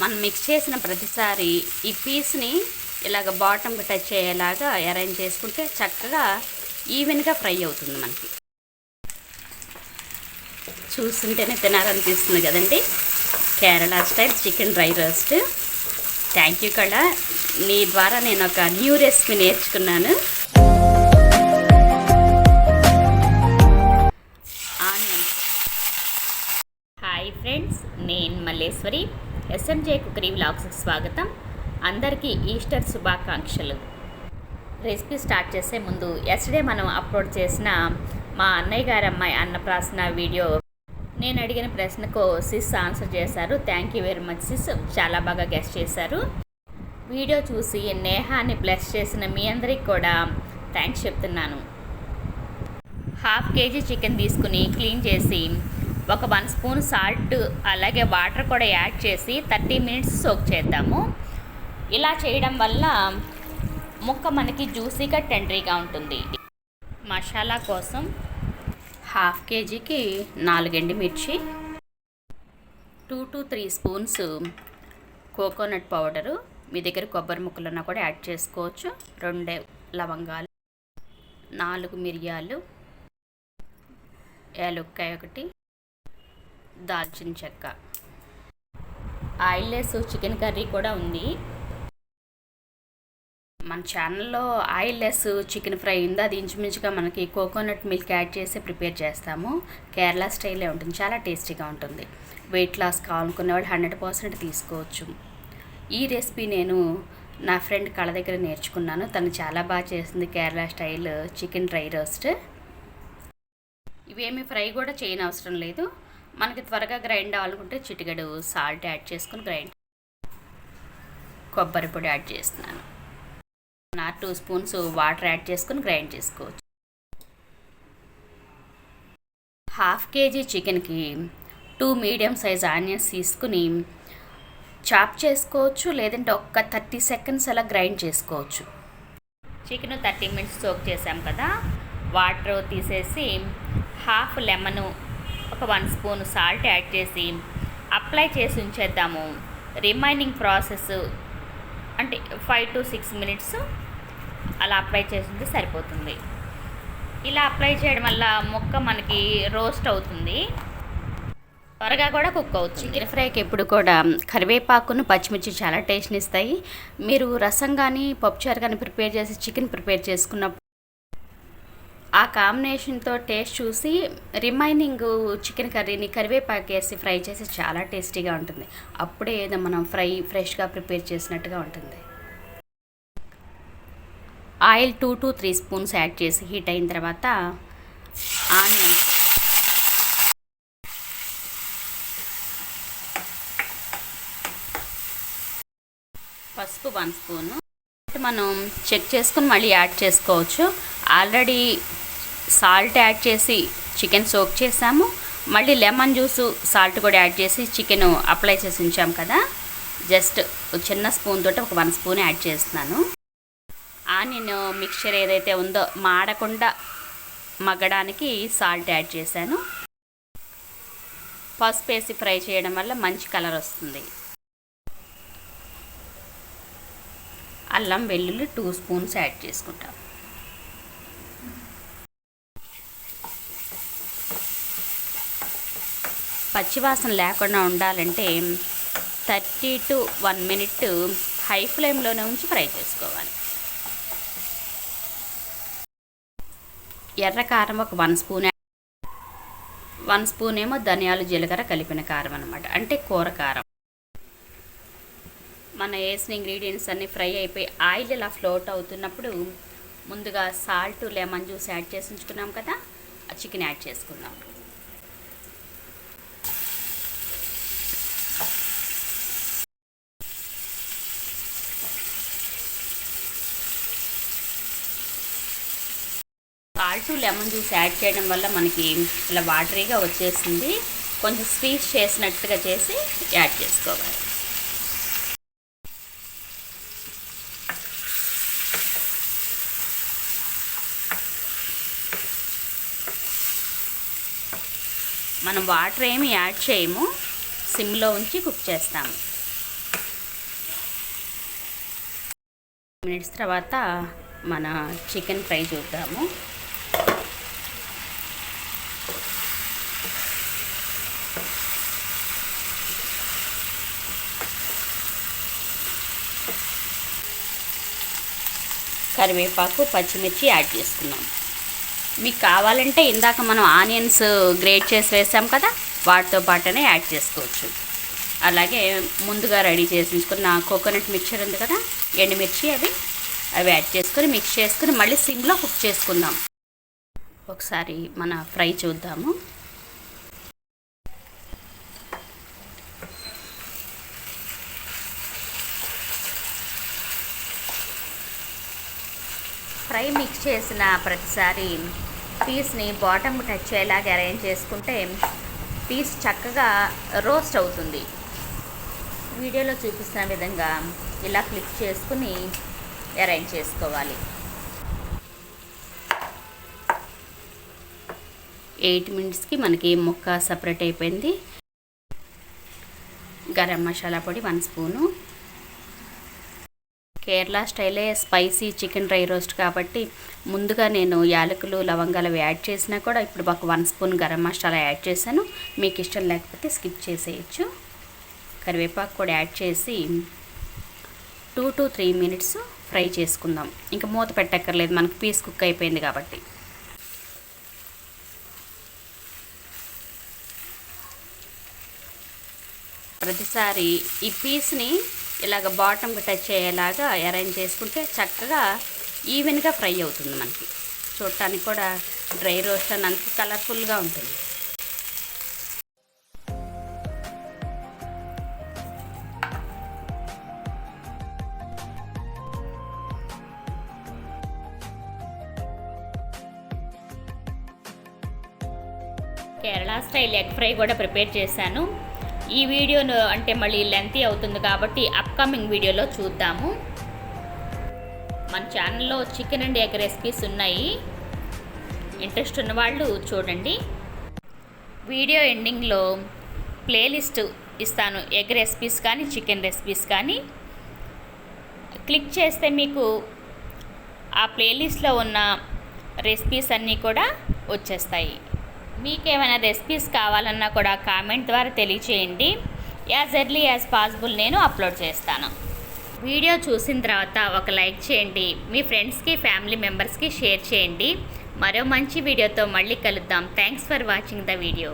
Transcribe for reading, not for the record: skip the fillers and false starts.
మనం మిక్స్ చేసిన ప్రతిసారి ఈ పీస్ని ఇలాగ బాటమ్కి టచ్ అయ్యేలాగా అరేంజ్ చేసుకుంటే చక్కగా ఈవెన్గా ఫ్రై అవుతుంది. మనకి చూస్తుంటేనే తినాలనిపిస్తుంది కదండి. Kerala style chicken dry roast. Thank you కళ, నీ ద్వారా నేను ఒక న్యూ రెసిపీ నేర్చుకున్నాను. ఆనియన్స్. హాయ్ ఫ్రెండ్స్, నేను మల్లేశ్వరి. ఎస్ఎంజే కుకరీ వ్లాగ్స్కి స్వాగతం. అందరికీ ఈస్టర్ శుభాకాంక్షలు. రెసిపీ స్టార్ట్ చేసే ముందు ఎస్టర్డే మనం అప్లోడ్ చేసిన మా అన్నయ్య గారి అమ్మాయి అన్నప్రాసన వీడియో, నేను అడిగిన ప్రశ్నకు సిస్ ఆన్సర్ చేశారు. Thank you very much sis, చాలా బాగా గెస్ట్ చేశారు. వీడియో చూసి నేహాని బ్లెస్ చేసిన మీ అందరికి కూడా థ్యాంక్స్ చెప్తున్నాను. 1/2 kg చికెన్ తీసుకుని క్లీన్ చేసి ఒక 1 స్పూన్ సాల్ట్ అలాగే వాటర్ కూడా యాడ్ చేసి 30 మినిట్స్ సోక్ చేద్దాము. ఇలా చేయడం వల్ల ముక్క మనకి జ్యూసీగా టెండరీగా ఉంటుంది. మసాలా కోసం 1/2 kgకి 4 ఎండుమిర్చి, 2 to 3 స్పూన్స్ కోకోనట్ పౌడరు, మీ దగ్గర కొబ్బరి ముక్కలున్నా కూడా యాడ్ చేసుకోవచ్చు, 2 లవంగాలు, 4 మిరియాలు, యాలక్కాయ 1, దాల్చిన చెక్క. ఆయిల్లెస్ చికెన్ కర్రీ కూడా ఉంది మన ఛానల్లో. ఆయిల్లెస్ చికెన్ ఫ్రై ఉంది, అది ఇంచుమించుగా మనకి కోకోనట్ మిల్క్ యాడ్ చేసి ప్రిపేర్ చేస్తాము. కేరళ స్టైలే ఉంటుంది, చాలా టేస్టీగా ఉంటుంది. వెయిట్ లాస్ కావాలనుకునే వాళ్ళు 100% తీసుకోవచ్చు. ఈ రెసిపీ నేను నా ఫ్రెండ్ కళ దగ్గర నేర్చుకున్నాను. తను చాలా బాగా చేస్తుంది Kerala style chicken dry roast. ఇవేమి ఫ్రై కూడా చేయని అవసరం లేదు. మనకి త్వరగా గ్రైండ్ అవ్వాలనుకుంటే చిటికెడు సాల్ట్ యాడ్ చేసుకుని గ్రైండ్. కొబ్బరి పొడి యాడ్ చేస్తున్నాను. 2 స్పూన్స్ వాటర్ యాడ్ చేసుకుని గ్రైండ్ చేసుకోవచ్చు. 1/2 kg చికెన్కి 2 మీడియం సైజ్ ఆనియన్స్ తీసుకుని చాప్ చేసుకోవచ్చు, లేదంటే ఒక్క 30 సెకండ్స్ అలా గ్రైండ్ చేసుకోవచ్చు. చికెన్ 30 మినిట్స్ సోక్ చేసాం కదా, వాటర్ తీసేసి 1/2 లెమన్, ఒక 1 స్పూన్ సాల్ట్ యాడ్ చేసి అప్లై చేసి ఉంచేద్దాము. రిమైనింగ్ ప్రాసెస్ అంటే 5 to 6 మినిట్స్ అలా అప్లై చేస్తుంటే సరిపోతుంది. ఇలా అప్లై చేయడం వల్ల ముక్క మనకి రోస్ట్ అవుతుంది, త్వరగా కూడా కుక్ అవుతుంది. చికెన్ ఫ్రైకి ఎప్పుడు కూడా కరివేపాకును పచ్చిమిర్చి చాలా టేస్ట్ని ఇస్తాయి. మీరు రసం కానీ పప్పుచారు కానీ ప్రిపేర్ చేసి చికెన్ ప్రిపేర్ చేసుకున్నప్పుడు ఆ కాంబినేషన్తో టేస్ట్ చూసి రిమైనింగ్ చికెన్ కర్రీని కరివేపాకు వేసి ఫ్రై చేసి చాలా టేస్టీగా ఉంటుంది. అప్పుడే ఏదో మనం ఫ్రెష్గా ప్రిపేర్ చేసినట్టుగా ఉంటుంది. ఆయిల్ 2 to 3 స్పూన్స్ యాడ్ చేసి హీట్ అయిన తర్వాత ఆనియన్స్, పసుపు 1 స్పూను మనం చెక్ చేసుకుని మళ్ళీ యాడ్ చేసుకోవచ్చు. ఆల్రెడీ సాల్ట్ యాడ్ చేసి చికెన్ సోక్ చేసాము, మళ్ళీ లెమన్ జ్యూసు సాల్ట్ కూడా యాడ్ చేసి చికెన్ అప్లై చేసి ఉంచాం కదా, జస్ట్ చిన్న స్పూన్ తోటి ఒక 1 స్పూన్ యాడ్ చేస్తున్నాను. ఆనియన్ మిక్చర్ ఏదైతే ఉందో మాడకుండా మగ్గడానికి సాల్ట్ యాడ్ చేశాను. పసుపు వేసి ఫ్రై చేయడం వల్ల మంచి కలర్ వస్తుంది. అల్లం వెల్లుల్లి 2 స్పూన్స్ యాడ్ చేసుకుంటాం. పచ్చివాసన లేకుండా ఉండాలంటే 30 to 1 minute హై ఫ్లేమ్లోనే ఉంచి ఫ్రై చేసుకోవాలి. ఎర్ర కారం ఒక 1 స్పూన్, 1 స్పూన్ ఏమో ధనియాలు జీలకర్ర కలిపిన కారం అనమాట, అంటే కూర కారం. మన వేసిన ఇంగ్రీడియంట్స్ అన్నీ ఫ్రై అయిపోయి ఆయిల్ ఇలా ఫ్లోట్ అవుతున్నప్పుడు ముందుగా సాల్ట్ లెమన్ జ్యూస్ యాడ్ చేసి ఉంచుకున్నాం కదా, చికెన్ యాడ్ చేసుకున్నాం. సాల్ట్ లెమన్ జ్యూస్ యాడ్ చేయడం వల్ల మనకి ఇలా వాటరీగా వచ్చేసింది. కొంచెం స్వీట్ చేసినట్టుగా చేసి యాడ్ చేసుకోవాలి. మనం వాటర్ ఏమి యాడ్ చేయము, సిమ్లో ఉంచి కుక్ చేస్తాము. మినిట్స్ తర్వాత మన చికెన్ ఫ్రై చూద్దాము. కరివేపాకు, పచ్చిమిర్చి యాడ్ చేసుకున్నాం. మీకు కావాలంటే ఇందాక మనం ఆనియన్స్ గ్రేట్ చేసి వేసాం కదా, వాటితో పాటునే యాడ్ చేసుకోవచ్చు. అలాగే ముందుగా రెడీ చేసించుకున్న కోకోనట్ మిక్చర్ ఉంది కదా, ఎండుమిర్చి అవి యాడ్ చేసుకొని మిక్స్ చేసుకుని మళ్ళీ సిమ్లో కుక్ చేసుకుందాం. ఒకసారి మన ఫ్రై చూద్దాము. ఫ్రై మిక్స్ చేసిన ప్రతిసారి పీస్ని బాటమ్ టచ్ అయ్యేలాగా అరేంజ్ చేసుకుంటే పీస్ చక్కగా రోస్ట్ అవుతుంది. వీడియోలో చూపిస్తున్న విధంగా ఇలా క్లిక్ చేసుకుని అరేంజ్ చేసుకోవాలి. 8 మినిట్స్కి మనకి ముక్క సపరేట్ అయిపోయింది. గరం మసాలా పొడి 1 స్పూను. కేరళ స్టైలే స్పైసీ చికెన్ డ్రై రోస్ట్ కాబట్టి ముందుగా నేను యాలకులు, లవంగాలు యాడ్ చేసినా కూడా ఇప్పుడు ఒక 1 స్పూన్ గరం మసాలా యాడ్ చేశాను. మీకు ఇష్టం లేకపోతే స్కిప్ చేసేయచ్చు. కరివేపాకు కూడా యాడ్ చేసి 2 to 3 మినిట్స్ ఫ్రై చేసుకుందాం. ఇంకా మూత పెట్టక్కర్లేదు, మనకు పీస్ కుక్ అయిపోయింది కాబట్టి. ప్రతిసారి ఈ పీస్ని ఇలాగ బాటమ్కి టచ్ అయ్యేలాగా అరేంజ్ చేసుకుంటే చక్కగా ఈవెన్గా ఫ్రై అవుతుంది. మనకి చూడటానికి కూడా డ్రై రోస్ట్ అని అంత కలర్ఫుల్గా ఉంటుంది. కేరళ స్టైల్ ఎగ్ ఫ్రై కూడా ప్రిపేర్ చేశాను. ఈ వీడియోను అంటే మళ్ళీ లెంతీ అవుతుంది కాబట్టి అప్కమింగ్ వీడియోలో చూద్దాము. మన ఛానల్లో చికెన్ అండ్ ఎగ్ రెసిపీస్ ఉన్నాయి, ఇంట్రెస్ట్ ఉన్నవాళ్ళు చూడండి. వీడియో ఎండింగ్లో ప్లేలిస్ట్ ఇస్తాను, ఎగ్ రెసిపీస్ కానీ చికెన్ రెసిపీస్ కానీ. క్లిక్ చేస్తే మీకు ఆ ప్లేలిస్ట్లో ఉన్న రెసిపీస్ అన్నీ కూడా వచ్చేస్తాయి. మీకేమైనా రెసిపీస్ కావాలన్నా కూడా కామెంట్ ద్వారా తెలియచేయండి. యాజ్ ఎర్లీ యాజ్ పాసిబుల్ నేను అప్లోడ్ చేస్తాను. వీడియో చూసిన తర్వాత ఒక లైక్ చేయండి, మీ ఫ్రెండ్స్కి, ఫ్యామిలీ మెంబర్స్కి షేర్ చేయండి. మరో మంచి వీడియోతో మళ్ళీ కలుద్దాం. Thanks for watching the video.